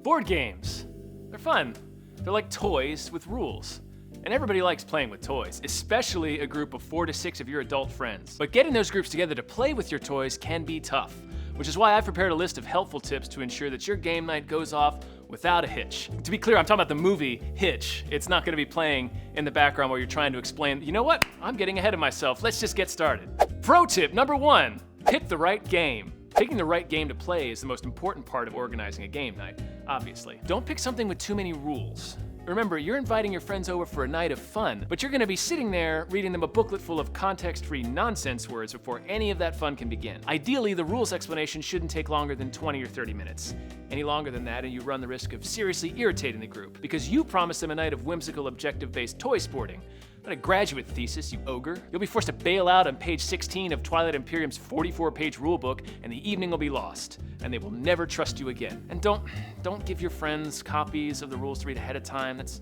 Board games. They're fun. They're like toys with rules. And everybody likes playing with toys, especially a group of 4 to 6 of your adult friends. But getting those groups together to play with your toys can be tough, which is why I've prepared a list of helpful tips to ensure that your game night goes off without a hitch. To be clear, I'm talking about the movie Hitch. It's not gonna be playing in the background while you're trying to explain, you know what? I'm getting ahead of myself. Let's just get started. Pro tip number 1, pick the right game. Picking the right game to play is the most important part of organizing a game night, obviously. Don't pick something with too many rules. Remember, you're inviting your friends over for a night of fun, but you're gonna be sitting there reading them a booklet full of context-free nonsense words before any of that fun can begin. Ideally, the rules explanation shouldn't take longer than 20 or 30 minutes. Any longer than that, and you run the risk of seriously irritating the group, because you promised them a night of whimsical, objective-based toy sporting. Not a graduate thesis, you ogre. You'll be forced to bail out on page 16 of Twilight Imperium's 44-page rulebook, and the evening will be lost, and they will never trust you again. And don't give your friends copies of the rules to read ahead of time. That's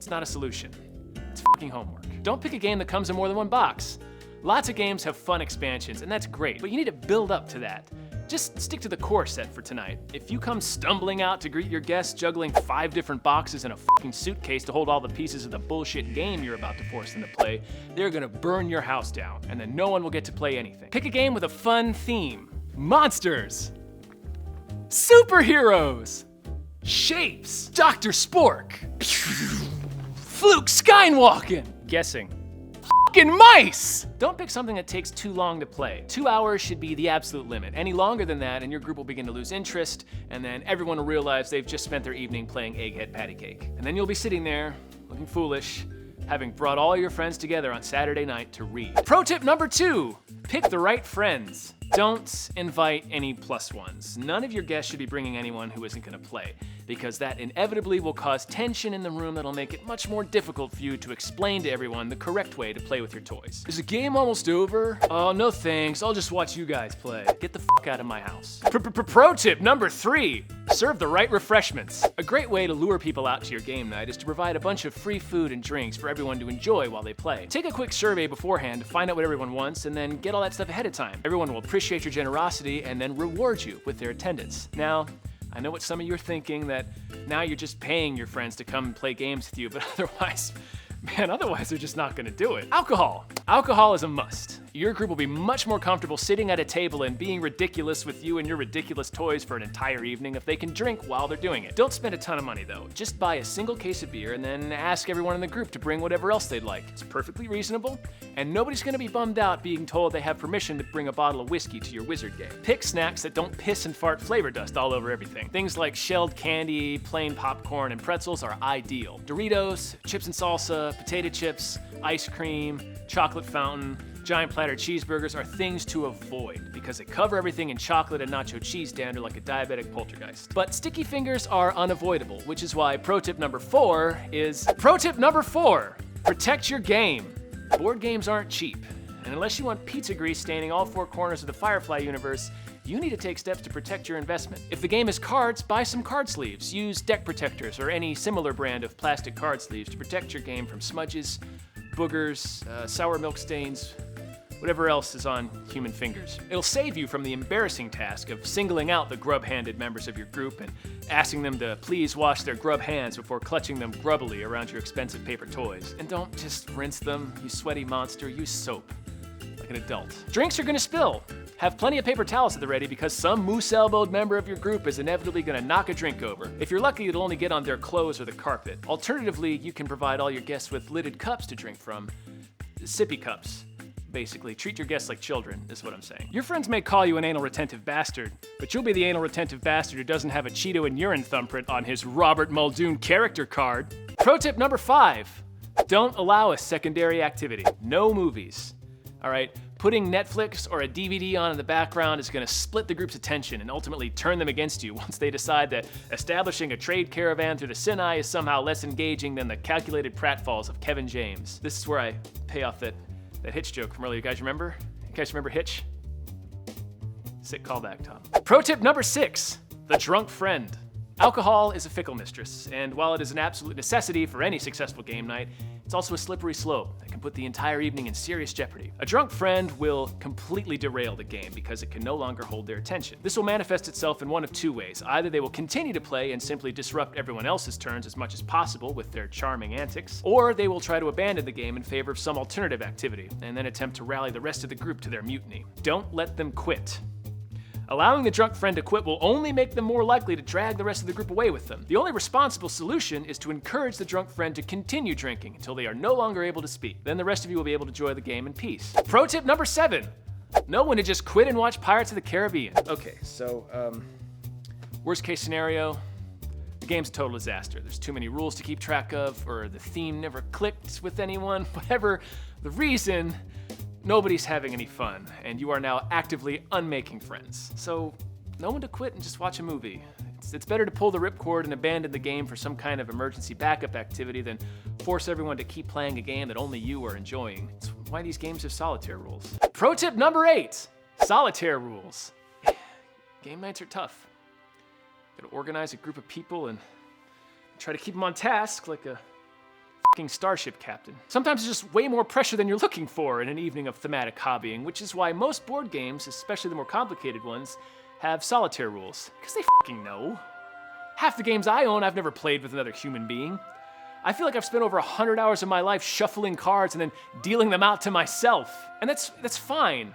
not a solution. It's fucking homework. Don't pick a game that comes in more than one box. Lots of games have fun expansions, and that's great, but you need to build up to that. Just stick to the core set for tonight. If you come stumbling out to greet your guests juggling 5 different boxes in a fucking suitcase to hold all the pieces of the bullshit game you're about to force them to play, they're gonna burn your house down, and then no one will get to play anything. Pick a game with a fun theme. Monsters. Superheroes. Shapes. Dr. Spork. Fluke Skywalking. Guessing. Mice! Don't pick something that takes too long to play. 2 hours should be the absolute limit. Any longer than that, and your group will begin to lose interest, and then everyone will realize they've just spent their evening playing egghead patty cake. And then you'll be sitting there, looking foolish, having brought all your friends together on Saturday night to read. Pro tip number 2, pick the right friends. Don't invite any plus ones. None of your guests should be bringing anyone who isn't gonna play, because that inevitably will cause tension in the room that'll make it much more difficult for you to explain to everyone the correct way to play with your toys. Is the game almost over? Oh, no thanks, I'll just watch you guys play. Get the fuck out of my house. Pro tip number 3, serve the right refreshments. A great way to lure people out to your game night is to provide a bunch of free food and drinks for everyone to enjoy while they play. Take a quick survey beforehand to find out what everyone wants, and then get all that stuff ahead of time. Everyone will appreciate your generosity and then reward you with their attendance. Now, I know what some of you are thinking, that now you're just paying your friends to come and play games with you, but otherwise they're just not gonna do it. Alcohol. Alcohol is a must. Your group will be much more comfortable sitting at a table and being ridiculous with you and your ridiculous toys for an entire evening if they can drink while they're doing it. Don't spend a ton of money though. Just buy a single case of beer and then ask everyone in the group to bring whatever else they'd like. It's perfectly reasonable, and nobody's gonna be bummed out being told they have permission to bring a bottle of whiskey to your wizard game. Pick snacks that don't piss and fart flavor dust all over everything. Things like shelled candy, plain popcorn, and pretzels are ideal. Doritos, chips and salsa, potato chips, ice cream, chocolate fountain, giant platter cheeseburgers are things to avoid because they cover everything in chocolate and nacho cheese dander like a diabetic poltergeist. But sticky fingers are unavoidable, which is why pro tip number 4 is protect your game. Board games aren't cheap, and unless you want pizza grease staining all 4 corners of the Firefly universe, you need to take steps to protect your investment. If the game is cards, buy some card sleeves. Use deck protectors or any similar brand of plastic card sleeves to protect your game from smudges, boogers, sour milk stains, whatever else is on human fingers. It'll save you from the embarrassing task of singling out the grub-handed members of your group and asking them to please wash their grub hands before clutching them grubbily around your expensive paper toys. And don't just rinse them, you sweaty monster. Use soap, like an adult. Drinks are gonna spill. Have plenty of paper towels at the ready because some moose-elbowed member of your group is inevitably gonna knock a drink over. If you're lucky, it'll only get on their clothes or the carpet. Alternatively, you can provide all your guests with lidded cups to drink from. Sippy cups. Basically, treat your guests like children, is what I'm saying. Your friends may call you an anal retentive bastard, but you'll be the anal retentive bastard who doesn't have a Cheeto and urine thumbprint on his Robert Muldoon character card. Pro tip number 5, don't allow a secondary activity. No movies. All right, putting Netflix or a DVD on in the background is gonna split the group's attention and ultimately turn them against you once they decide that establishing a trade caravan through the Sinai is somehow less engaging than the calculated pratfalls of Kevin James. This is where I pay off that Hitch joke from earlier. You guys remember? You guys remember Hitch? Sick callback, Tom. Pro tip number 6, the drunk friend. Alcohol is a fickle mistress, and while it is an absolute necessity for any successful game night, it's It's also a slippery slope that can put the entire evening in serious jeopardy. A drunk friend will completely derail the game because it can no longer hold their attention. This will manifest itself in one of two ways. Either they will continue to play and simply disrupt everyone else's turns as much as possible with their charming antics, or they will try to abandon the game in favor of some alternative activity, and then attempt to rally the rest of the group to their mutiny. Don't let them quit. Allowing the drunk friend to quit will only make them more likely to drag the rest of the group away with them. The only responsible solution is to encourage the drunk friend to continue drinking until they are no longer able to speak. Then the rest of you will be able to enjoy the game in peace. Pro tip number 7. Know when to just quit and watch Pirates of the Caribbean. Okay, so, worst case scenario, the game's a total disaster. There's too many rules to keep track of, or the theme never clicked with anyone, whatever the reason. Nobody's having any fun, and you are now actively unmaking friends. So, know when to quit and just watch a movie. It's better to pull the ripcord and abandon the game for some kind of emergency backup activity than force everyone to keep playing a game that only you are enjoying. It's why these games have solitaire rules. Pro tip number 8, solitaire rules. Game nights are tough. You gotta organize a group of people and try to keep them on task like a starship captain. Sometimes it's just way more pressure than you're looking for in an evening of thematic hobbying, which is why most board games, especially the more complicated ones, have solitaire rules. Because they know. Half the games I own, I've never played with another human being. I feel like I've spent over 100 hours of my life shuffling cards and then dealing them out to myself. And that's fine.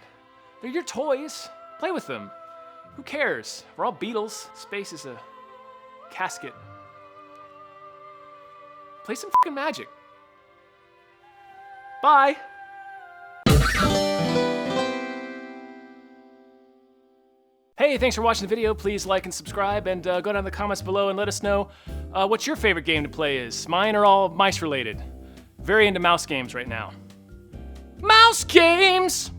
They're your toys. Play with them. Who cares? We're all Beatles. Space is a casket. Play some fucking Magic. Bye. Hey, thanks for watching the video. Please like and subscribe, and go down in the comments below and let us know what your favorite game to play is. Mine are all mice related. Very into mouse games right now. Mouse games!